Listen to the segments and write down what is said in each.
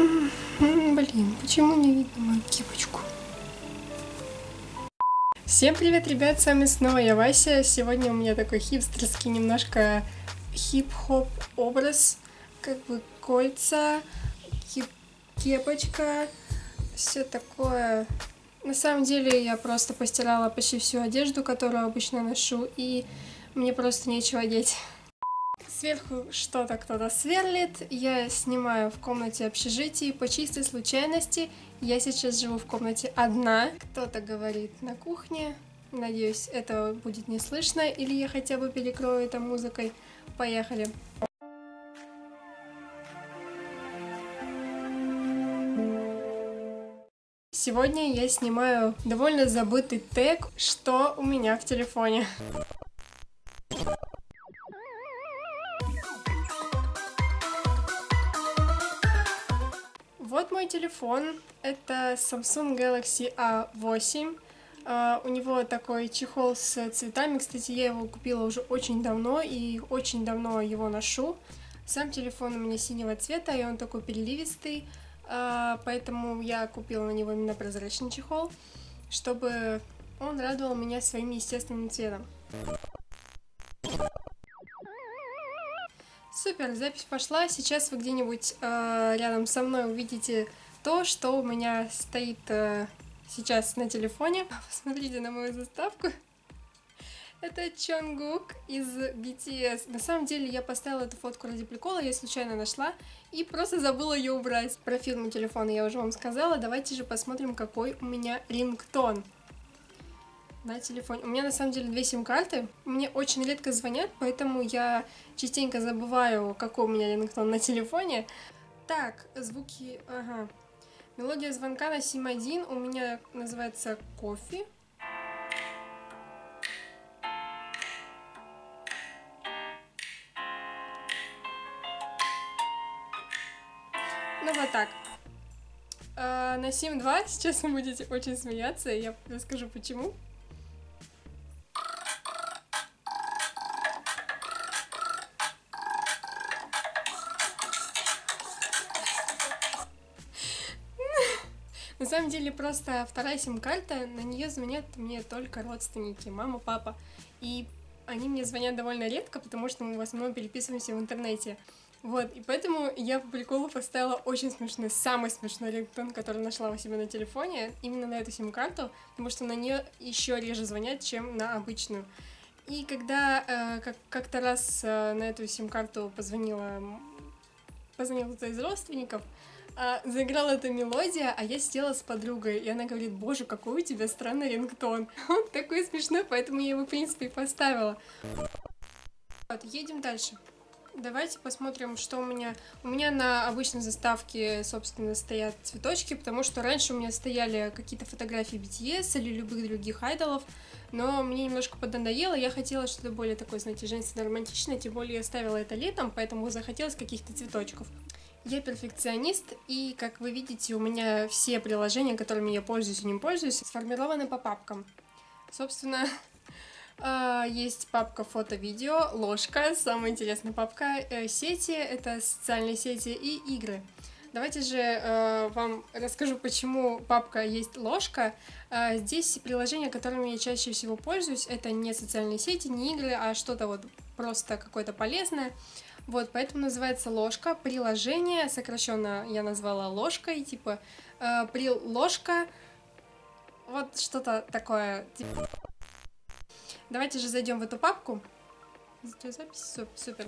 Блин, почему не видно мою кепочку? Всем привет, ребят, с вами снова я, Вася. Сегодня у меня такой хипстерский, немножко хип-хоп образ. Как бы кольца, кепочка, все такое. На самом деле я просто постирала почти всю одежду, которую обычно ношу, и мне просто нечего одеть. Сверху что-то кто-то сверлит, я снимаю в комнате общежития по чистой случайности. Я сейчас живу в комнате одна, кто-то говорит на кухне, надеюсь, это будет не слышно, или я хотя бы перекрою это музыкой. Поехали! Сегодня я снимаю довольно забытый тег, что у меня в телефоне. Вот мой телефон, это Samsung Galaxy A8, у него такой чехол с цветами, кстати, я его купила уже очень давно и очень давно его ношу. Сам телефон у меня синего цвета, и он такой переливистый, поэтому я купила на него именно прозрачный чехол, чтобы он радовал меня своим естественным цветом. Супер, запись пошла. Сейчас вы где-нибудь рядом со мной увидите то, что у меня стоит сейчас на телефоне. Посмотрите на мою заставку. Это Чонгук из BTS. На самом деле я поставила эту фотку ради прикола, я случайно нашла и просто забыла ее убрать. Про фирму телефона я уже вам сказала. Давайте же посмотрим, какой у меня рингтон на телефоне. У меня на самом деле 2 сим-карты. Мне очень редко звонят, поэтому я частенько забываю, какой у меня рингтон на телефоне. Так, звуки... Ага. Мелодия звонка на сим-1 у меня называется «Кофе». Ну вот так. На сим-2 сейчас вы будете очень смеяться, и я расскажу почему. На самом деле просто вторая сим-карта, на нее звонят мне только родственники, мама, папа. И они мне звонят довольно редко, потому что мы в основном переписываемся в интернете. Вот, и поэтому я по приколу поставила очень смешной, самый смешной рингтон, который нашла у себя на телефоне, именно на эту сим-карту, потому что на нее еще реже звонят, чем на обычную. И когда как-то раз на эту сим-карту позвонил кто-то из родственников, заиграла эта мелодия, а я сидела с подругой, и она говорит: боже, какой у тебя странный рингтон. Он такой смешной, поэтому я его, в принципе, и поставила. Вот, едем дальше. Давайте посмотрим, что у меня. У меня на обычной заставке, собственно, стоят цветочки, потому что раньше у меня стояли какие-то фотографии BTS или любых других айдолов, но мне немножко поднадоело, я хотела что-то более такое, знаете, женственно-романтичное, тем более я ставила это летом, поэтому захотелось каких-то цветочков. Я перфекционист, и, как вы видите, у меня все приложения, которыми я пользуюсь и не пользуюсь, сформированы по папкам. Собственно, есть папка фото-видео, ложка, самая интересная папка, сети, это социальные сети, и игры. Давайте же вам расскажу, почему папка есть ложка. Здесь приложения, которыми я чаще всего пользуюсь, это не социальные сети, не игры, а что-то вот просто какое-то полезное. Вот, поэтому называется ложка. Приложение, сокращенно я назвала ложкой, типа приложка, вот что-то такое. Типа. Давайте же зайдем в эту папку. Запись, супер.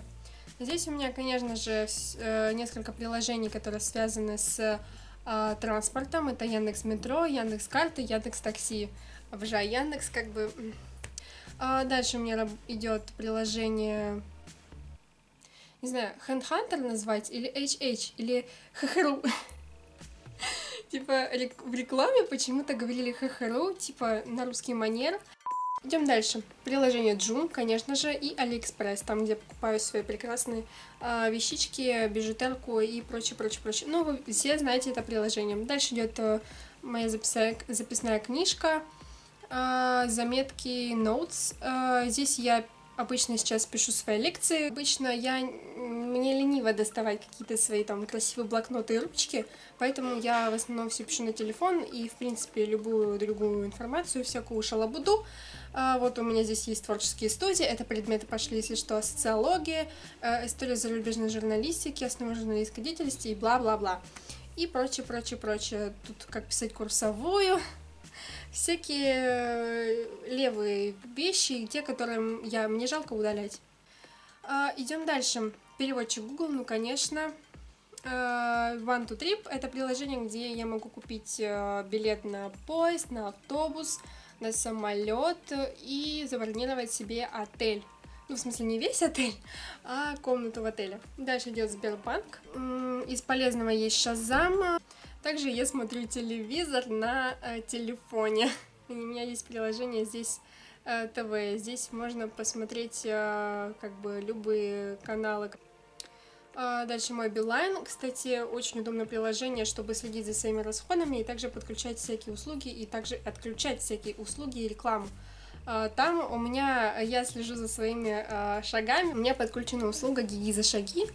Здесь у меня, конечно же, несколько приложений, которые связаны с транспортом. Это Яндекс.Метро, Яндекс.Карты, Яндекс.Такси. Обожаю Яндекс, как бы. Дальше у меня идет приложение, не знаю, Handhunter назвать, или HH, или ХХРУ. Типа в рекламе почему-то говорили ХХРУ, типа на русский манер. Идем дальше. Приложение Joom, конечно же, и AliExpress, там, где я покупаю свои прекрасные вещички, бижутерку и прочее. Ну, вы все знаете это приложение. Дальше идет моя записная книжка, заметки, notes. Здесь я обычно сейчас пишу свои лекции. Обычно мне лениво доставать какие-то свои там красивые блокноты и ручки, поэтому я в основном все пишу на телефон и, в принципе, любую другую информацию, всякую шалабуду. Вот у меня здесь есть творческие студии, это предметы пошли, если что, социология, история зарубежной журналистики, основы журналистской деятельности и бла-бла-бла. И прочее, прочее, прочее. Тут как писать курсовую, всякие левые вещи, те, которые мне жалко удалять. Идем дальше. Переводчик Google, ну, конечно. One2Trip — это приложение, где я могу купить билет на поезд, на автобус, на самолет и забронировать себе отель. Ну, в смысле, не весь отель, а комнату в отеле. Дальше идет Сбербанк. Из полезного есть Шазам. Также я смотрю телевизор на телефоне. У меня есть приложение здесь ТВ. Здесь можно посмотреть как бы любые каналы. Дальше мой Билайн. Кстати, очень удобное приложение, чтобы следить за своими расходами и также подключать всякие услуги и также отключать всякие услуги и рекламу. Там я слежу за своими шагами. У меня подключена услуга Гиги за шаги.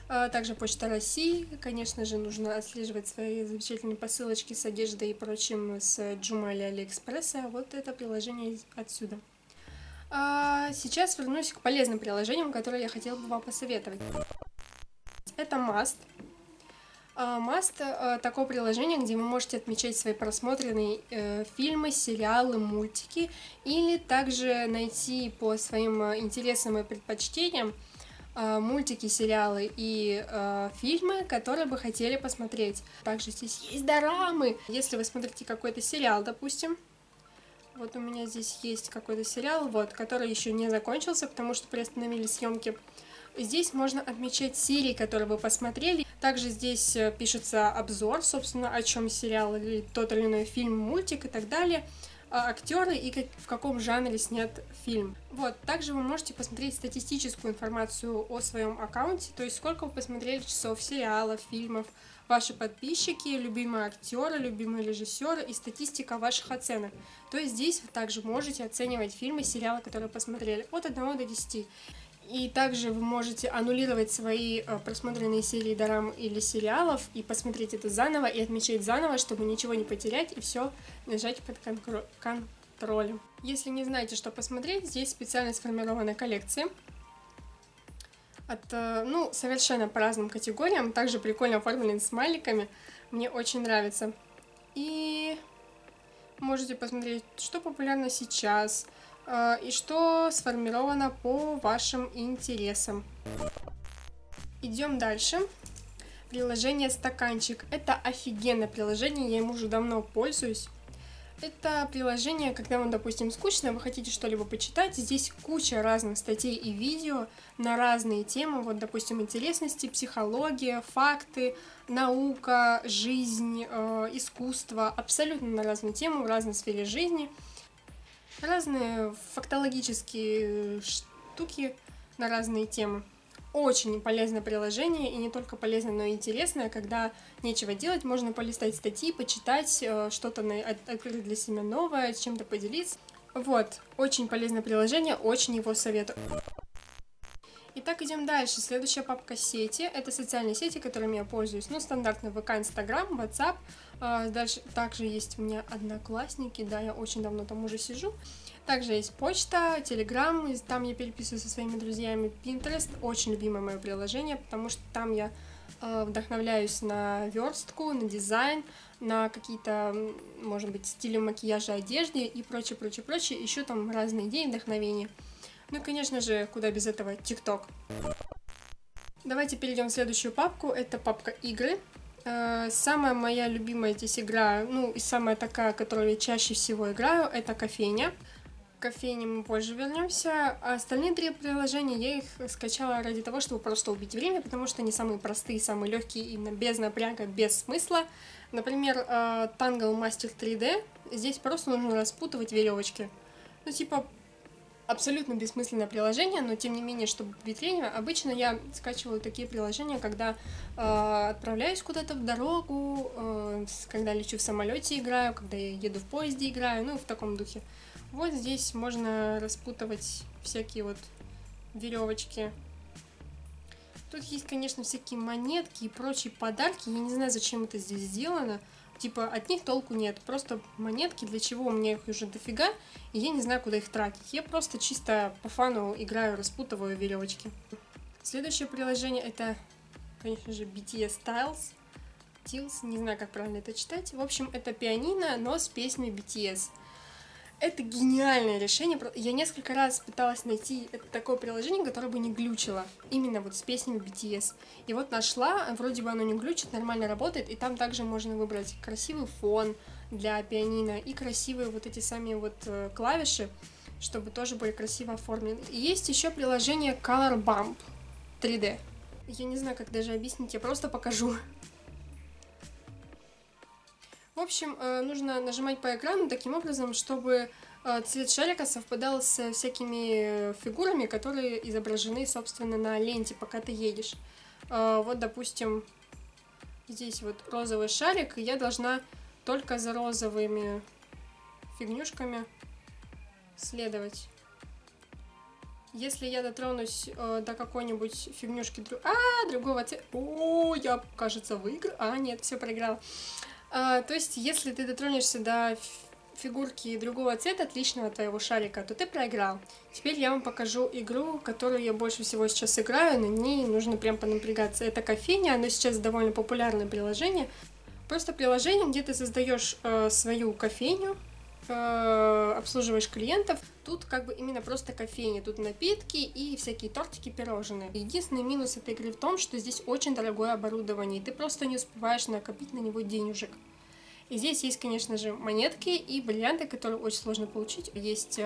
Также Почта России. Конечно же, нужно отслеживать свои замечательные посылочки с одеждой и прочим с Джума или Алиэкспресса. Вот это приложение отсюда. Сейчас вернусь к полезным приложениям, которые я хотела бы вам посоветовать. Это Must. Must — такое приложение, где вы можете отмечать свои просмотренные фильмы, сериалы, мультики, или также найти по своим интересам и предпочтениям мультики, сериалы и фильмы, которые бы хотели посмотреть. Также здесь есть дорамы. Если вы смотрите какой-то сериал, допустим, вот у меня здесь есть какой-то сериал, вот, который еще не закончился, потому что приостановили съемки. Здесь можно отмечать серии, которые вы посмотрели. Также здесь пишется обзор, собственно, о чем сериал или тот или иной фильм, мультик и так далее, актеры и в каком жанре снят фильм. Вот, также вы можете посмотреть статистическую информацию о своем аккаунте, то есть сколько вы посмотрели часов сериалов, фильмов, ваши подписчики, любимые актеры, любимые режиссеры и статистика ваших оценок. То есть здесь вы также можете оценивать фильмы, сериалы, которые посмотрели от 1 до 10. И также вы можете аннулировать свои просмотренные серии дорам или сериалов и посмотреть это заново и отмечать заново, чтобы ничего не потерять и все держать под контролем. Если не знаете, что посмотреть, здесь специально сформированы коллекции от, совершенно по разным категориям, также прикольно оформлены смайликами, мне очень нравится. И можете посмотреть, что популярно сейчас, и что сформировано по вашим интересам. Идем дальше. Приложение Стаканчик. Это офигенное приложение, я им уже давно пользуюсь. Это приложение, когда вам, допустим, скучно, вы хотите что-либо почитать, здесь куча разных статей и видео на разные темы, вот, допустим, интересности, психология, факты, наука, жизнь, искусство, абсолютно на разные темы, в разной сфере жизни. Разные фактологические штуки на разные темы. Очень полезное приложение, и не только полезное, но и интересное. Когда нечего делать, можно полистать статьи, почитать, что-то открыть для себя новое, чем-то поделиться. Вот, очень полезное приложение, очень его советую. Итак, идем дальше. Следующая папка сети. Это социальные сети, которыми я пользуюсь. Ну, стандартно ВК, Инстаграм, WhatsApp. Дальше также есть у меня Одноклассники, да, я очень давно там уже сижу. Также есть почта, Телеграм, там я переписываюсь со своими друзьями. Pinterest — очень любимое мое приложение, потому что там я вдохновляюсь на верстку, на дизайн, на какие-то, может быть, стили макияжа, одежды и прочее, прочее, прочее. Еще там разные идеи, вдохновения. Ну и, конечно же, куда без этого, ТикТок. Давайте перейдем в следующую папку. Это папка игры. Самая моя любимая здесь игра, ну и самая такая, которую я чаще всего играю, это кофейня. К кофейне мы позже вернемся. А остальные 3 приложения я их скачала ради того, чтобы просто убить время, потому что они самые простые, самые легкие и без напряга, без смысла. Например, Tangle Master 3D. Здесь просто нужно распутывать веревочки. Ну типа абсолютно бессмысленное приложение, но тем не менее, чтобы убить время, обычно я скачиваю такие приложения, когда отправляюсь куда-то в дорогу, когда лечу в самолете играю, когда я еду в поезде играю, ну в таком духе. Вот здесь можно распутывать всякие вот веревочки. Тут есть, конечно, всякие монетки и прочие подарки. Я не знаю, зачем это здесь сделано. Типа, от них толку нет. Просто монетки, для чего у меня их уже дофига, и я не знаю, куда их тратить. Я просто чисто по фану играю, распутываю веревочки. Следующее приложение это, конечно же, BTS Styles. Tils, не знаю, как правильно это читать. В общем, это пианино, но с песнями BTS. Это гениальное решение. Я несколько раз пыталась найти такое приложение, которое бы не глючило. Именно вот с песнями BTS. И вот нашла, вроде бы оно не глючит, нормально работает. И там также можно выбрать красивый фон для пианино и красивые вот эти сами вот клавиши, чтобы тоже были красиво оформлены. И есть еще приложение Color Bump 3D. Я не знаю, как даже объяснить, я просто покажу. В общем, нужно нажимать по экрану таким образом, чтобы цвет шарика совпадал с всякими фигурами, которые изображены, собственно, на ленте, пока ты едешь. Вот, допустим, здесь вот розовый шарик, и я должна только за розовыми фигнюшками следовать. Если я дотронусь до какой-нибудь фигнюшки другого цвета... О, я, кажется, выиграла. Нет, все проиграла. То есть, если ты дотронешься до фигурки другого цвета, отличного твоего шарика, то ты проиграл. Теперь я вам покажу игру, которую я больше всего сейчас играю, на ней нужно прям понапрягаться. Это кофейня, оно сейчас довольно популярное приложение. Просто приложение, где ты создаешь свою кофейню, обслуживаешь клиентов. Тут как бы именно просто кофейня, тут напитки и всякие тортики, пирожные. Единственный минус этой игры в том, что здесь очень дорогое оборудование, и ты просто не успеваешь накопить на него денежек. И здесь есть, конечно же, монетки и бриллианты, которые очень сложно получить. Есть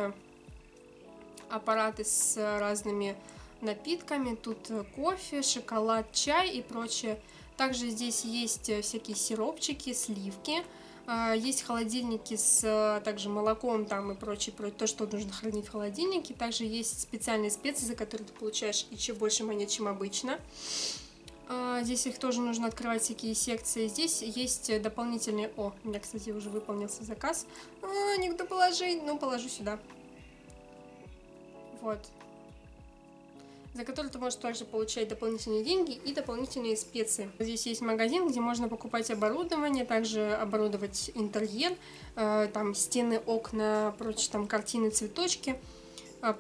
аппараты с разными напитками, тут кофе, шоколад, чай и прочее. Также здесь есть всякие сиропчики, сливки. Есть холодильники с также молоком там и прочее, то, что нужно хранить в холодильнике. Также есть специальные специи, за которые ты получаешь еще больше монет, чем обычно. Здесь их тоже нужно открывать, всякие секции. Здесь есть дополнительные... О, у меня, кстати, уже выполнился заказ. Некуда положить, ну положу сюда. Вот. За который ты можешь также получать дополнительные деньги и дополнительные специи. Здесь есть магазин, где можно покупать оборудование, также оборудовать интерьер, там стены, окна, прочие там картины, цветочки.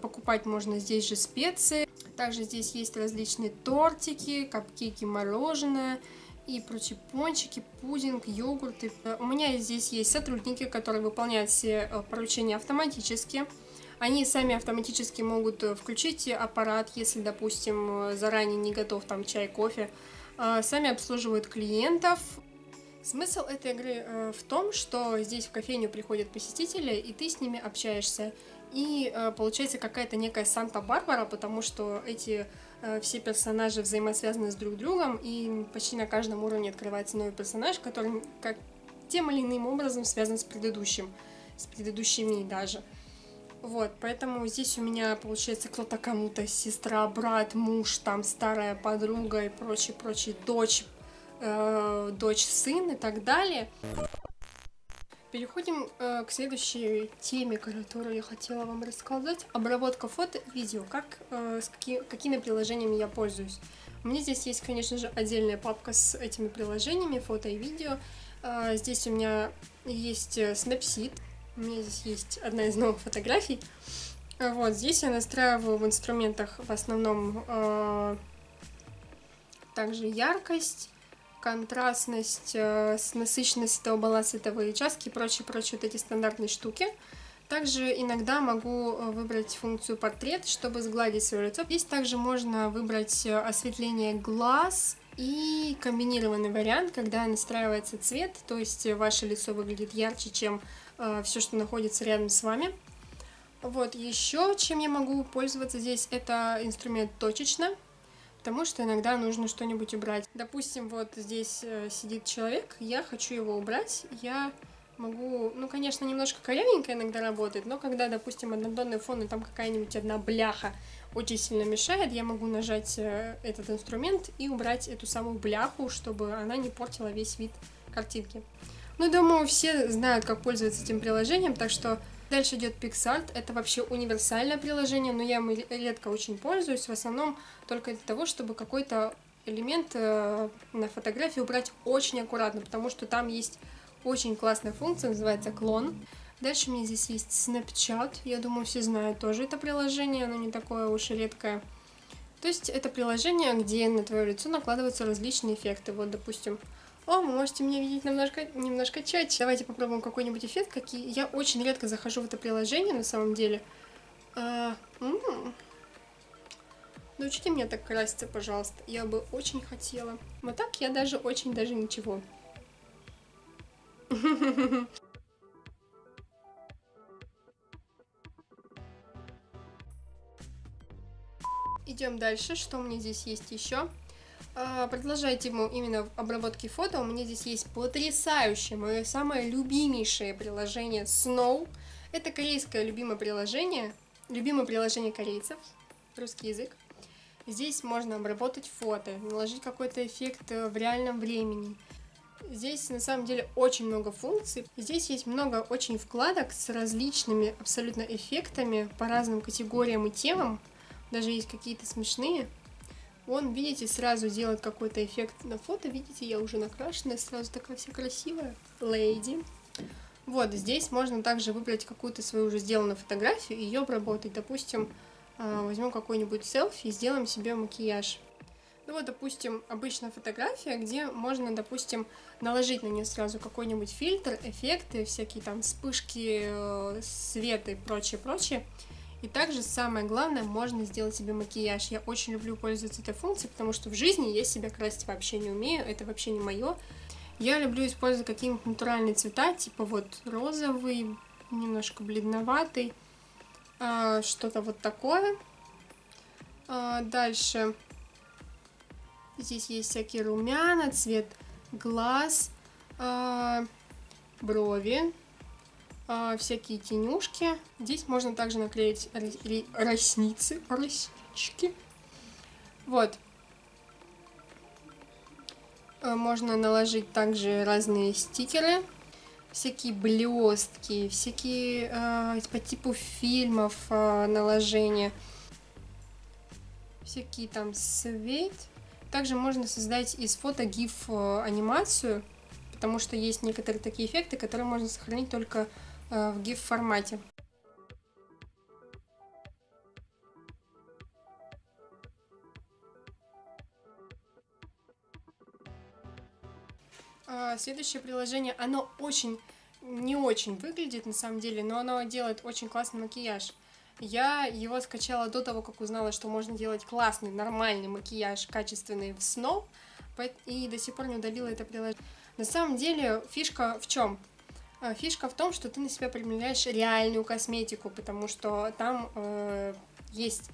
Покупать можно здесь же специи. Также здесь есть различные тортики, капкейки, мороженое и прочие пончики, пудинг, йогурты. У меня здесь есть сотрудники, которые выполняют все поручения автоматически. Они сами автоматически могут включить аппарат, если, допустим, заранее не готов там чай, кофе. Сами обслуживают клиентов. Смысл этой игры в том, что здесь в кофейню приходят посетители, и ты с ними общаешься. И получается какая-то некая Санта-Барбара, потому что эти все персонажи взаимосвязаны с друг другом, и почти на каждом уровне открывается новый персонаж, который как тем или иным образом связан с предыдущим, с предыдущими даже. Вот, поэтому здесь у меня получается кто-то кому-то сестра, брат, муж, там старая подруга и прочее, дочь, сын и так далее. Переходим к следующей теме, которую я хотела вам рассказать. Обработка фото и видео. Какими приложениями я пользуюсь. У меня здесь есть, конечно же, отдельная папка с этими приложениями, фото и видео. Здесь у меня есть Snapseed. У меня здесь есть одна из новых фотографий. Вот здесь я настраиваю в инструментах в основном также яркость, контрастность, насыщенность этого баланса световые участки и прочие вот эти стандартные штуки. Также иногда могу выбрать функцию портрет, чтобы сгладить свое лицо. Здесь также можно выбрать осветление глаз и комбинированный вариант, когда настраивается цвет, то есть ваше лицо выглядит ярче, чем все, что находится рядом с вами. Вот еще чем я могу пользоваться здесь, это инструмент точечно, потому что иногда нужно что-нибудь убрать. Допустим, вот здесь сидит человек, я хочу его убрать, я могу, ну, конечно, немножко корявенько иногда работает, но когда, допустим, однотонный фон и там какая-нибудь одна бляха очень сильно мешает, я могу нажать этот инструмент и убрать эту самую бляху, чтобы она не портила весь вид картинки. Ну, думаю, все знают, как пользоваться этим приложением, так что Дальше идет PixArt, это вообще универсальное приложение, но я им редко очень пользуюсь, в основном только для того, чтобы какой-то элемент на фотографии убрать очень аккуратно, потому что там есть очень классная функция, называется клон. Дальше у меня здесь есть Snapchat, я думаю, все знают тоже это приложение, оно не такое уж и редкое. То есть это приложение, где на твое лицо накладываются различные эффекты. Вот, допустим, вы можете меня видеть немножко чаще. Давайте попробуем какой-нибудь эффект. Я очень редко захожу в это приложение, на самом деле. Научите меня так краситься, пожалуйста. Я бы очень хотела. Вот так я даже очень даже ничего. Идем дальше. Что у меня здесь есть еще? Продолжая тему именно обработки фото, у меня здесь есть потрясающее, мое самое любимейшее приложение Snow. Это корейское любимое приложение корейцев, русский язык. Здесь можно обработать фото, наложить какой-то эффект в реальном времени. Здесь на самом деле очень много функций. Здесь есть много очень вкладок с различными абсолютно эффектами по разным категориям и темам. Даже есть какие-то смешные. Вон, видите, сразу делает какой-то эффект на фото. Видите, я уже накрашенная, сразу такая вся красивая. Леди. Вот, здесь можно также выбрать какую-то свою уже сделанную фотографию и ее обработать. Допустим, возьмем какой-нибудь селфи и сделаем себе макияж. Ну вот, допустим, обычная фотография, где можно, допустим, наложить на нее сразу какой-нибудь фильтр, эффекты, всякие там вспышки, света и прочее. И также самое главное, можно сделать себе макияж. Я очень люблю пользоваться этой функцией, потому что в жизни я себя красить вообще не умею, это вообще не мое. Я люблю использовать какие-нибудь натуральные цвета, типа вот розовый, немножко бледноватый, что-то вот такое. Дальше здесь есть всякие румяна, цвет глаз, брови. Всякие тенюшки. Здесь можно также наклеить реснички. Вот. Можно наложить также разные стикеры, всякие блестки, всякие по типу фильмов наложения, всякие там свет. Также можно создать из фото GIF анимацию, потому что есть некоторые такие эффекты, которые можно сохранить только в GIF формате. Следующее приложение, оно не очень выглядит на самом деле, но оно делает очень классный макияж. Я его скачала до того, как узнала, что можно делать классный, нормальный макияж, качественный в Snow, и до сих пор не удалила это приложение. На самом деле фишка в чем? Фишка в том, что ты на себя примеряешь реальную косметику, потому что там есть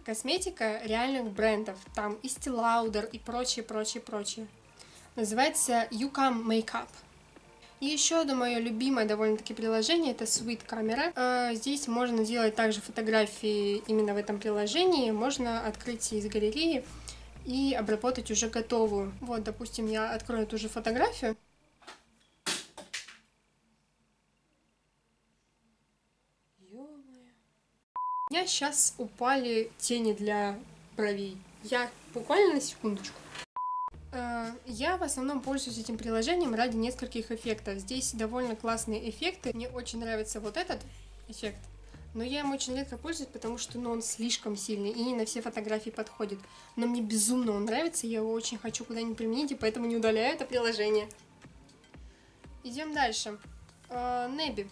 косметика реальных брендов, там и Estee Lauder и прочее. Называется YouCam Makeup. И еще одно мое любимое довольно-таки приложение — это Sweet Camera. Здесь можно делать также фотографии именно в этом приложении, можно открыть из галереи и обработать уже готовую. Вот, допустим, я открою ту же фотографию. У меня сейчас упали тени для бровей. Я буквально на секундочку. Я в основном пользуюсь этим приложением ради нескольких эффектов. Здесь довольно классные эффекты. Мне очень нравится вот этот эффект, но я им очень редко пользуюсь, потому что он слишком сильный и не на все фотографии подходит. Но мне безумно он нравится, я его очень хочу куда-нибудь применить, и поэтому не удаляю это приложение. Идем дальше. Nebi.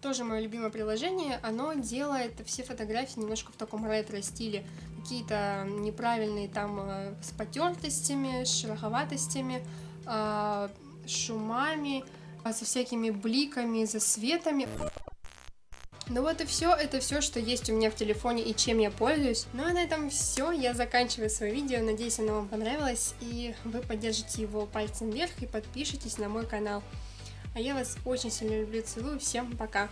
Тоже мое любимое приложение. Оно делает все фотографии немножко в таком ретро-стиле. Какие-то неправильные там с потертостями, с шероховатостями, шумами, со всякими бликами, засветами. Ну вот и все, это все, что есть у меня в телефоне и чем я пользуюсь. Ну а на этом все, я заканчиваю свое видео, надеюсь, оно вам понравилось, и вы поддержите его пальцем вверх и подпишитесь на мой канал. А я вас очень сильно люблю, целую, всем пока!